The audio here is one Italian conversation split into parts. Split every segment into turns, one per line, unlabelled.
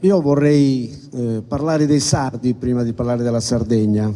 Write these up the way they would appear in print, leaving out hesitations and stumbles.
Io vorrei parlare dei sardi prima di parlare della Sardegna.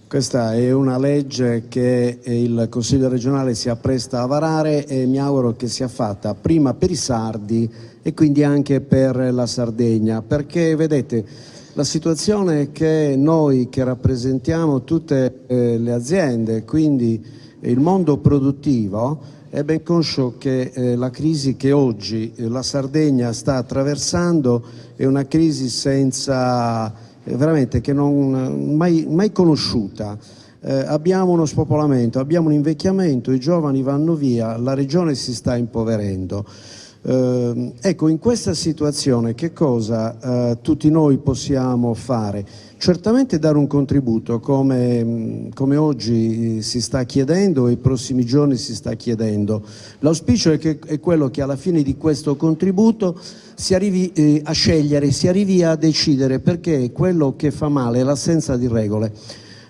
Questa è una legge che il Consiglio regionale si appresta a varare e mi auguro che sia fatta prima per i sardi e quindi anche per la Sardegna, perché vedete la situazione è che noi che rappresentiamo tutte le aziende, quindi il mondo produttivo, è ben conscio che la crisi che oggi la Sardegna sta attraversando è una crisi senza, veramente che non mai conosciuta. Abbiamo uno spopolamento, abbiamo un invecchiamento, i giovani vanno via, la regione si sta impoverendo. Ecco, in questa situazione che cosa tutti noi possiamo fare? Certamente dare un contributo come oggi si sta chiedendo e i prossimi giorni si sta chiedendo. L'auspicio è quello che alla fine di questo contributo si arrivi a scegliere, si arrivi a decidere, perché quello che fa male è l'assenza di regole.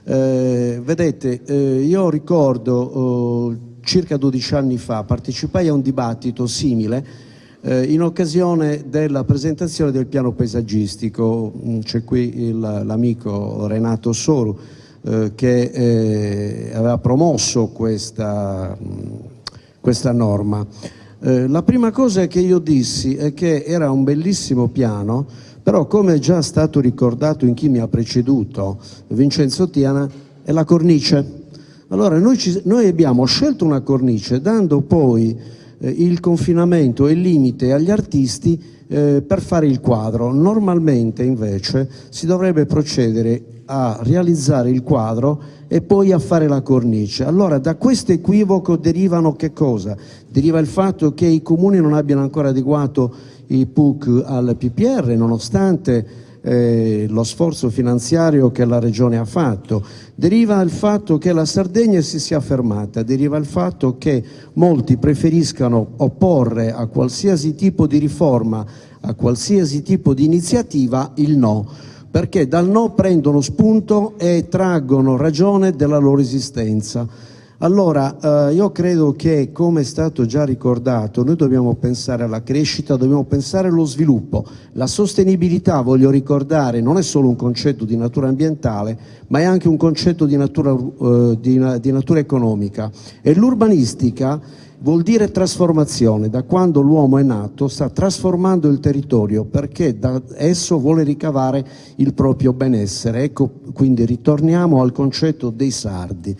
Vedete, io ricordo circa 12 anni fa partecipai a un dibattito simile in occasione della presentazione del piano paesaggistico. C'è qui l'amico Renato Soru che aveva promosso questa norma. La prima cosa che io dissi è che era un bellissimo piano, però come è già stato ricordato in chi mi ha preceduto, Vincenzo Tiana, è la cornice. Allora noi abbiamo scelto una cornice dando poi il confinamento e il limite agli artisti per fare il quadro. Normalmente invece si dovrebbe procedere a realizzare il quadro e poi a fare la cornice. Allora da questo equivoco derivano che cosa? Deriva il fatto che i comuni non abbiano ancora adeguato i PUC al PPR, nonostante lo sforzo finanziario che la Regione ha fatto. Deriva il fatto che la Sardegna si sia fermata, deriva il fatto che molti preferiscano opporre a qualsiasi tipo di riforma, a qualsiasi tipo di iniziativa il no, perché dal no prendono spunto e traggono ragione della loro esistenza. Allora io credo che, come è stato già ricordato, noi dobbiamo pensare alla crescita, dobbiamo pensare allo sviluppo. La sostenibilità, voglio ricordare, non è solo un concetto di natura ambientale, ma è anche un concetto di natura economica. E l'urbanistica vuol dire trasformazione. Da quando l'uomo è nato sta trasformando il territorio, perché da esso vuole ricavare il proprio benessere. Ecco, quindi ritorniamo al concetto dei sardi.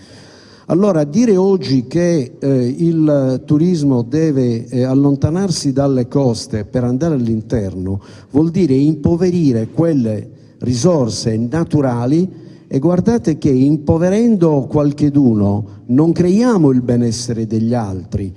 Allora, dire oggi che il turismo deve allontanarsi dalle coste per andare all'interno vuol dire impoverire quelle risorse naturali, e guardate che impoverendo qualcheduno non creiamo il benessere degli altri.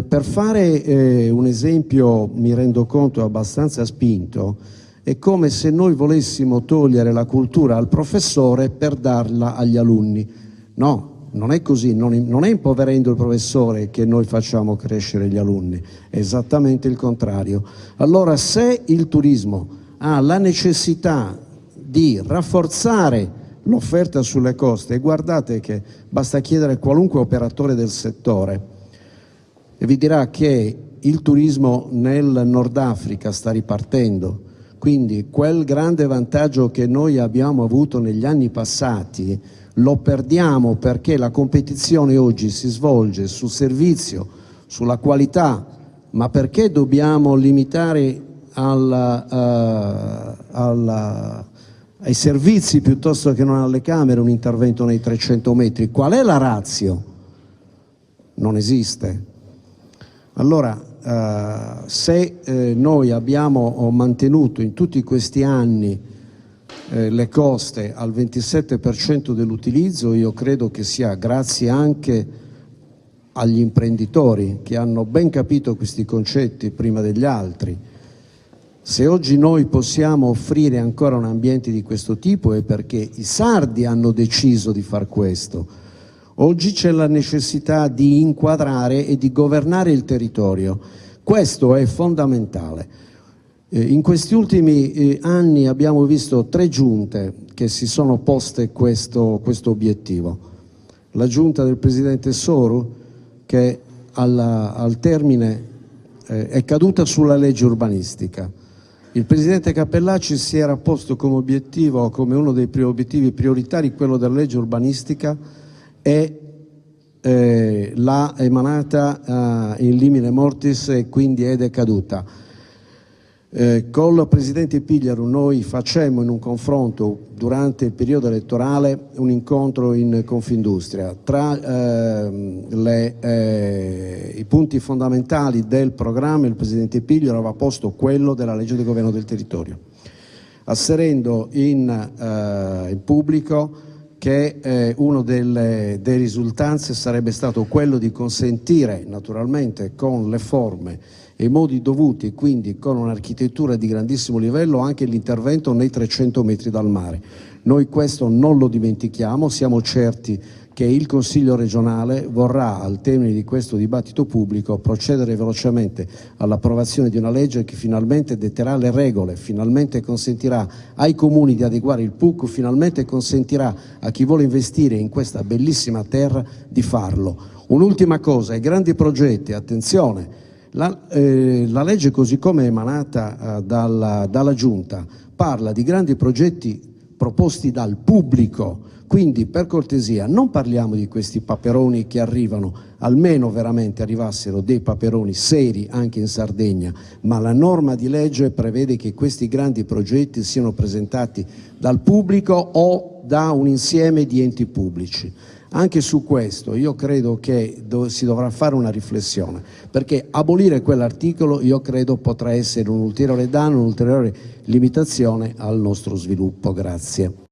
Per fare un esempio, mi rendo conto abbastanza spinto, è come se noi volessimo togliere la cultura al professore per darla agli alunni. No. Non è così, non è impoverendo il professore che noi facciamo crescere gli alunni, è esattamente il contrario. Allora, se il turismo ha la necessità di rafforzare l'offerta sulle coste, e guardate che basta chiedere a qualunque operatore del settore e vi dirà che il turismo nel Nord Africa sta ripartendo, quindi quel grande vantaggio che noi abbiamo avuto negli anni passati lo perdiamo perché la competizione oggi si svolge sul servizio, sulla qualità, ma perché dobbiamo limitare ai servizi piuttosto che non alle camere un intervento nei 300 metri? Qual è la ratio? Non esiste. Allora, se noi abbiamo mantenuto in tutti questi anni le coste al 27% dell'utilizzo, io credo che sia grazie anche agli imprenditori che hanno ben capito questi concetti prima degli altri. Se oggi noi possiamo offrire ancora un ambiente di questo tipo è perché i sardi hanno deciso di far questo. Oggi c'è la necessità di inquadrare e di governare il territorio. Questo è fondamentale. In questi ultimi anni abbiamo visto 3 giunte che si sono poste questo obiettivo. La giunta del presidente Soru, che al termine è caduta sulla legge urbanistica. Il Presidente Cappellacci si era posto come obiettivo, come uno dei obiettivi prioritari, quello della legge urbanistica e l'ha emanata in limine mortis e quindi è decaduta. Con il Presidente Pigliaru noi facemmo in un confronto durante il periodo elettorale un incontro in Confindustria. Tra i punti fondamentali del programma il Presidente Pigliaru aveva posto quello della legge di governo del territorio, asserendo in pubblico che uno dei risultanze sarebbe stato quello di consentire, naturalmente con le forme e i modi dovuti e quindi con un'architettura di grandissimo livello, anche l'intervento nei 300 metri dal mare. Noi questo non lo dimentichiamo, siamo certi che il Consiglio regionale vorrà, al termine di questo dibattito pubblico, procedere velocemente all'approvazione di una legge che finalmente detterà le regole, finalmente consentirà ai comuni di adeguare il PUC, finalmente consentirà a chi vuole investire in questa bellissima terra di farlo. Un'ultima cosa, i grandi progetti, attenzione, la legge così come emanata dalla Giunta parla di grandi progetti proposti dal pubblico, quindi per cortesia non parliamo di questi paperoni che arrivano, almeno veramente arrivassero dei paperoni seri anche in Sardegna, ma la norma di legge prevede che questi grandi progetti siano presentati dal pubblico o da un insieme di enti pubblici. Anche su questo io credo che si dovrà fare una riflessione, perché abolire quell'articolo io credo potrà essere un ulteriore danno, un'ulteriore limitazione al nostro sviluppo. Grazie.